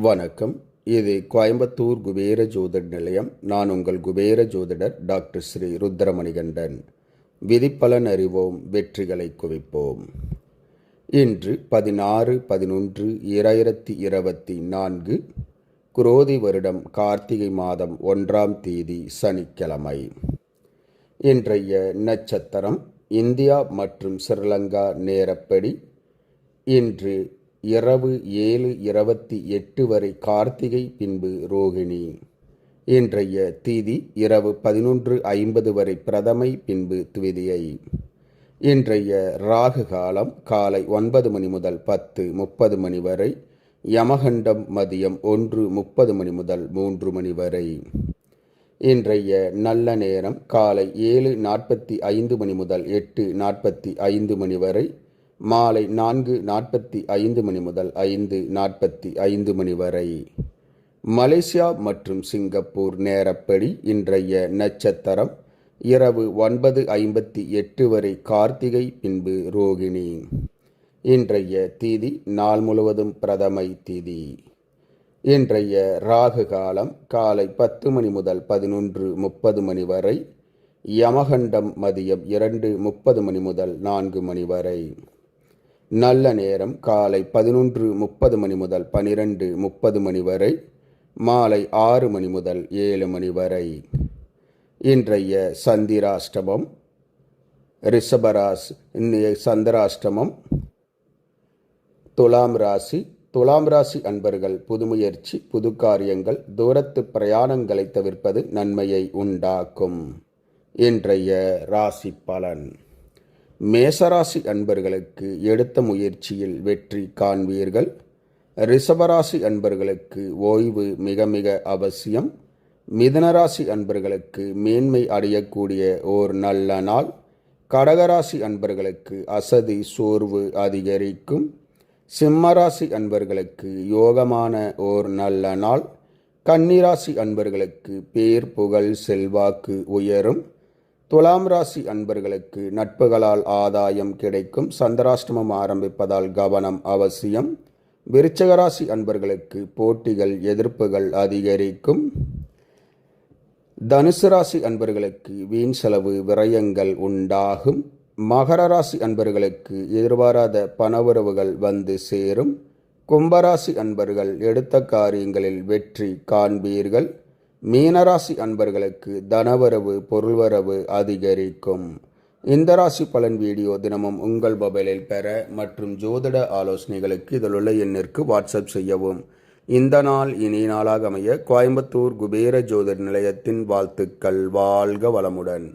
வணக்கம். இது கோயம்புத்தூர் குபேர ஜோதிட நிலையம். நான் உங்கள் குபேர ஜோதிடர் டாக்டர் ஸ்ரீ ருத்ரமணிகண்டன். விதிப்பலன் அறிவோம், வெற்றிகளை குவிப்போம். இன்று 16/11/2024 குரோதி வருடம் கார்த்திகை மாதம் 1ஆம் தேதி சனிக்கிழமை. இன்றைய நட்சத்திரம் இந்தியா மற்றும் ஸ்ரீலங்கா நேரப்படி இன்று இரவு 7:28 வரை கார்த்திகை, பின்பு ரோகிணி. இன்றைய தீதி இரவு 11:50 வரை பிரதமை, பின்பு துவிதியை. இன்றைய ராகு காலம் காலை 9 மணி முதல் 10:30 மணி வரை. யமகண்டம் மதியம் 1:30 மணி முதல் 3 மணி வரை. இன்றைய நல்ல நேரம் காலை 7:45 மணி முதல் 8:45 மணி வரை. மாலை 4:45 மணி முதல் 5:45 மணி வரை. மலேசியா மற்றும் சிங்கப்பூர் நேரப்படி இன்றைய நட்சத்திரம் இரவு 9:58 வரை கார்த்திகை, பின்பு ரோகிணி. இன்றைய தீதி நாள் முழுவதும் பிரதமை தீதி. இன்றைய ராகு காலம் காலை 10 மணி முதல் 11:30 மணி வரை. யமகண்டம் மதியம் 2:30 மணி முதல் 4 மணி வரை. நல்ல நேரம் காலை 11:30 மணி முதல் 12:30 மணி வரை. மாலை 6 மணி முதல் 7 மணி வரை. இன்றைய சந்திராஷ்டமம் ரிஷபராசி. சந்திராஷ்டமம் துலாம் ராசி. துலாம் ராசி அன்பர்கள் புது முயற்சி, புது காரியங்கள், தூரத்து பிரயாணங்களை தவிர்ப்பது நன்மையை உண்டாக்கும். இன்றைய ராசி பலன். மேசராசி அன்பர்களுக்கு எடுத்த முயற்சியில் வெற்றி காண்பீர்கள். ரிஷபராசி அன்பர்களுக்கு ஓய்வு மிக மிக அவசியம். மிதுனராசி அன்பர்களுக்கு மேன்மை அடையக்கூடிய ஓர் நல்ல நாள். கடகராசி அன்பர்களுக்கு அசதி சோர்வு அதிகரிக்கும். சிம்மராசி அன்பர்களுக்கு யோகமான ஓர் நல்ல நாள். கன்னிராசி அன்பர்களுக்கு பேர் புகழ் செல்வாக்கு உயரும். துலாம் ராசி அன்பர்களுக்கு நட்புகளால் ஆதாயம் கிடைக்கும். சந்திராஷ்டமம் ஆரம்பிப்பதால் கவனம் அவசியம். விருச்சிகராசி அன்பர்களுக்கு போட்டிகள் எதிர்ப்புகள் அதிகரிக்கும். தனுசு ராசி அன்பர்களுக்கு வீண் செலவு விரயங்கள் உண்டாகும். மகர ராசி அன்பர்களுக்கு எதிர்பாராத பணவரவுகள் வந்து சேரும். கும்பராசி அன்பர்கள் எடுத்த காரியங்களில் வெற்றி காண்பீர்கள். மீனராசி அன்பர்களுக்கு தனவரவு பொருள்வரவு அதிகரிக்கும். இந்த ராசி பலன் வீடியோ தினமும் உங்கள் மொபைலில் பெற மற்றும் ஜோதிட ஆலோசனைகளுக்கு இதிலுள்ள எண்ணிற்கு வாட்ஸ்அப் செய்யவும். இந்த நாள் இனிய நாளாக அமைய கோயம்புத்தூர் குபேர ஜோதிட நிலையத்தின் வாழ்த்துக்கள். வாழ்க வளமுடன்.